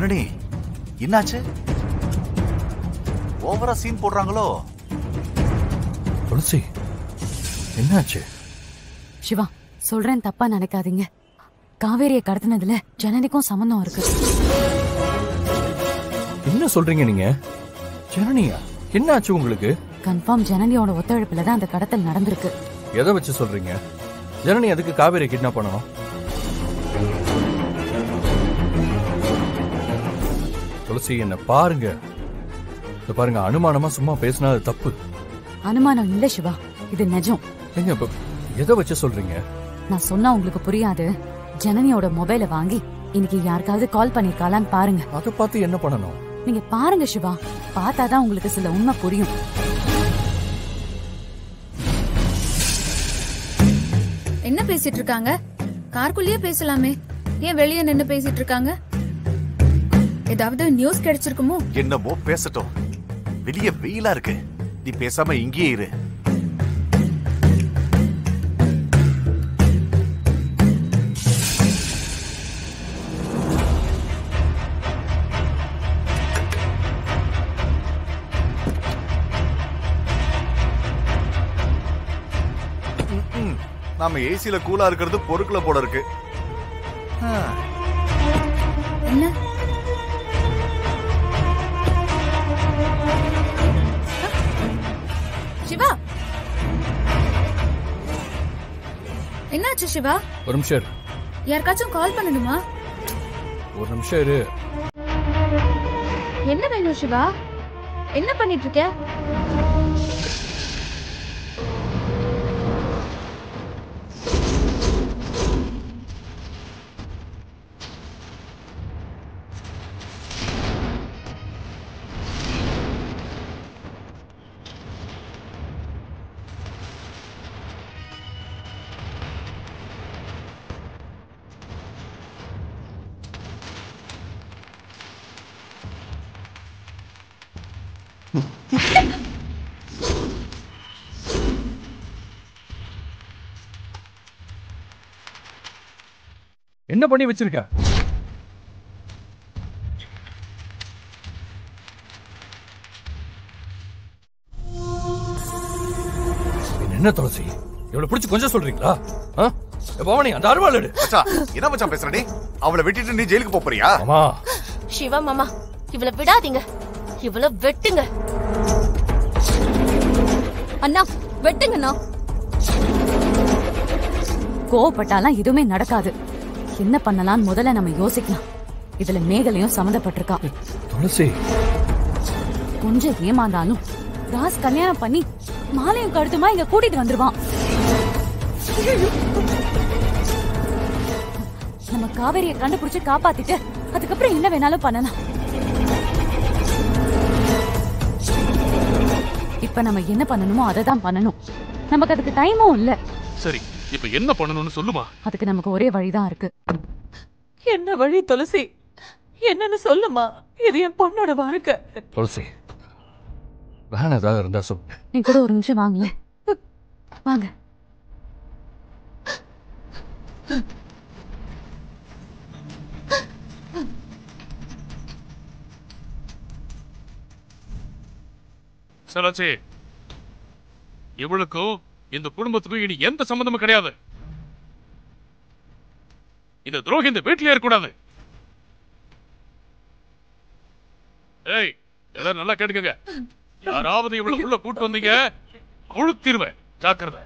ஜனனி, என்னாச்சு? ஓவரா சீன் போடுறாங்களோ? துளசி, என்னாச்சு? சிவா, சொல்றேன், தப்பா நினைக்காதீங்க. காவேரியை கடத்தினதுல ஜனனிக்கும் சம்பந்தம் இருக்கு. என்ன சொல்றீங்க நீங்க? ஜனனியா? என்னாச்சு உங்களுக்கு? கன்ஃபார்ம் ஜனனியோட ஒத்துழைப்புல தான் அந்த கடத்தல் நடந்திருக்கு. எதை வச்சு சொல்றீங்க? ஜனனி அதுக்கு காவேரி கிட்னாப் பண்ணணும்? துளசி, என்ன பாருங்க. பாருங்க, அனுமானமா சும்மா பேசினா அது தப்பு. அனுமானம் இல்ல சிவா, இது நிஜம். எங்க எதை வச்சு சொல்றீங்க? நான் சொன்னா உங்களுக்கு புரியாது. ஜனனியோட மொபைலை வாங்கி இன்னைக்கு யாருக்காவது கால் பண்ணிருக்காளான்னு பாருங்க. அதை பார்த்து என்ன பண்ணணும்? நீங்க பாருங்க சிவா, பார்த்தாதான் உங்களுக்கு சில உண்மை புரியும். என்ன பேசிட்டு இருக்காங்க? கார்க்குள்ளேயே பேசலாமே, ஏன் வெளியே நின்னு பேசிட்டு இருக்காங்க? ஏதாவது நியூஸ் கிடைச்சிருக்குமோ? என்னமோ பேசட்டும். வெளியே வெயிலா இருக்கு, நீ பேசாம இங்கேயே இரு. நாம ஏசில கூலா இருக்கிறது பொறுக்கல போல இருக்கு. என்ன? சிவா, என்னாச்சு சிவா? ஒரு நிமிஷம் இரு. யாருக்காச்சும் கால் பண்ணணுமா? ஒரு நிமிஷம் இரு. என்ன வேணும் சிவா? என்ன பண்ணிட்டு இருக்க? என்ன பண்ணி வச்சிருக்க? என்ன துளசி, இவளை பிடிச்சு கொஞ்சம் சொல்றீங்களா? பவானி, அந்த அருவாள் எடு. என்ன மச்சான் பேசுற நீ? அவளை விட்டுட்டு நீ ஜெயிலுக்கு போறியா? ஆமா. சிவா மாமா, இவளை விடாதீங்க, இவளை வெட்டுங்க. அண்ணா, வெட்டுங்கண்ணா. கோவப்பட்டாலாம் எதுவுமே நடக்காது. என்ன பண்ணலாம்னு முதல்ல நம்ம யோசிக்கலாம். இதுல மேகலையும் சம்மந்தப்பட்டிருக்கா. துளசி, கொஞ்சம் ஏமாந்தாலும் ராஸ் கல்யாணம் பண்ணி மாலையும் கழுத்துமா இங்க கூட்டிட்டு வந்துருவான். நம்ம காவேரியை கண்டுபிடிச்சு காப்பாத்திட்டு அதுக்கப்புறம் என்ன வேணாலும் பண்ணலாம். இப்ப நம்ம என்ன பண்ணணுமோ அதை தான் பண்ணணும். நமக்கு அதுக்கு டைமும் இல்ல. சரி, இப்ப என்ன பண்ணணும்னு சொல்லுமா? அதுக்கு நமக்கு ஒரே வழிதான் இருக்கு. என்ன வழி துளசி? என்னன்னு சொல்லுமா? இது என் பொண்ணோட வாழ்க்கை. துளசி, வேற ஏதாவது இருந்தா சொல்லு. நீ கூட ஒரு நிமிஷம் வாங்க. வாங்க. சலாச்சி, இவளுக்கும் இந்த குடும்பத்துக்கும் இனி எந்த சம்பந்தமும் கிடையாது. இந்த துரோகி இந்த வீட்டிலே இருக்கக்கூடாது. ஏய், எல்லாரும் நல்லா கேட்டுக்கங்க. யாராவது இவ்வளவு உள்ள கூட்டு வந்தீங்க, கொளுத்திருவேன். ஜாக்கிரதை.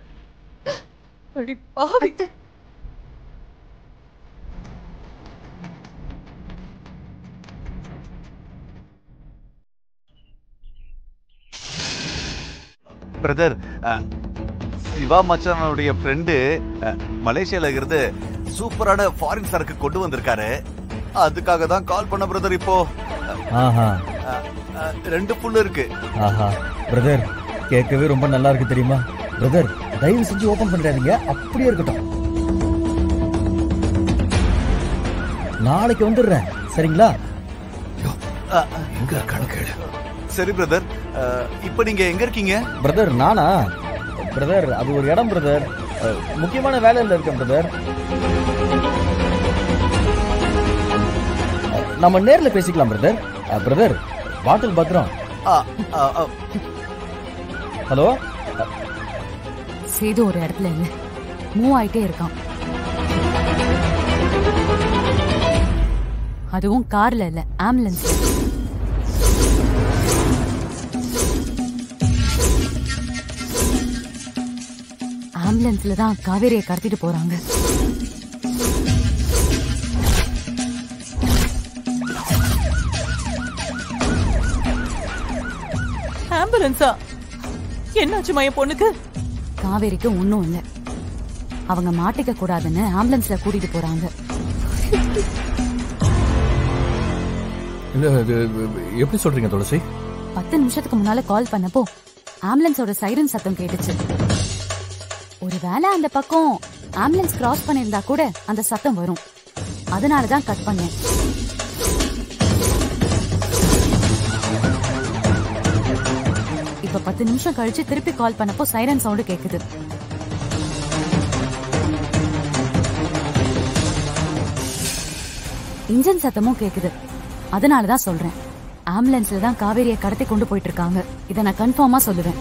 பிரதர், சிவா மச்சானுடைய ஃப்ரெண்டு மலேசியால இருந்து சூப்பரான ஃபாரின் சரக்கு கொண்டு வந்திருக்காரு. அதுக்காக தான் கால் பண்ண பிரதர். இப்போ ஆஹா, 2 புல்லு இருக்கு. ஆஹா பிரதர், கேட்கவே ரொம்ப நல்லா இருக்கு தெரியுமா? பிரதர், தயவு செஞ்சு ஓபன் பண்ணிடாதீங்க, அப்படியே இருக்கட்டும். நாளைக்கு வந்துடுறேன், சரிங்களா? எங்க கணக்கு? சரி பிரதர், இப்போ நீங்க எங்க இருக்கீங்க? பிரதர், நானா? பிரதர், அது ஒரு இடம் பிரதர். முக்கியமான வேலையில இருக்கேன் பிரதர். நம்ம நேர்ல பேசிக்கலாம் பிரதர். பிரதர் பாட்டில் பத்திரம். ஹலோ. சேது ஒரு இடத்துல இல்ல, மூவ் ஆயிட்டே இருக்கான். அதுவும் கார்ல இல்ல, ஆம்புலன்ஸ். ஆம்புலன்ஸ்ல தான் காவேரியை கடத்திட்டு போறாங்க. ஆம்புலன்ஸா? என்னாச்சுமா என் பொண்ணுக்கு? காவேரிக்கு ஒண்ணும் இல்ல, அவங்க மாட்டிக்க கூடாதுன்னு ஆம்புலன்ஸ்ல கூட்டிட்டு போறாங்க. எப்படி சொல்றீங்க துளசி? 10 நிமிஷத்துக்கு முன்னால கால் பண்ணப்போ ஆம்புலன்ஸோட சைரன் சத்தம் கேட்டுச்சு. ஒருவேளை அந்த பக்கம் ஆம்புலன்ஸ் கிராஸ் பண்ணிருந்தா கூட அந்த சத்தம் வரும், அதனாலதான் கட் பண்ணேன். இப்ப 10 நிமிஷம் கழிச்சு திருப்பி கால் பண்ணப்போ சைரன் சவுண்ட் கேக்குது. இன்ஜின் சத்தமும் கேக்குது, அதனாலதான் சொல்றேன் ஆம்புலன்ஸ்ல தான் காவேரியை கடத்தி கொண்டு போயிட்டு இருக்காங்க. இதை நான் கன்ஃபார்மா சொல்லுவேன்.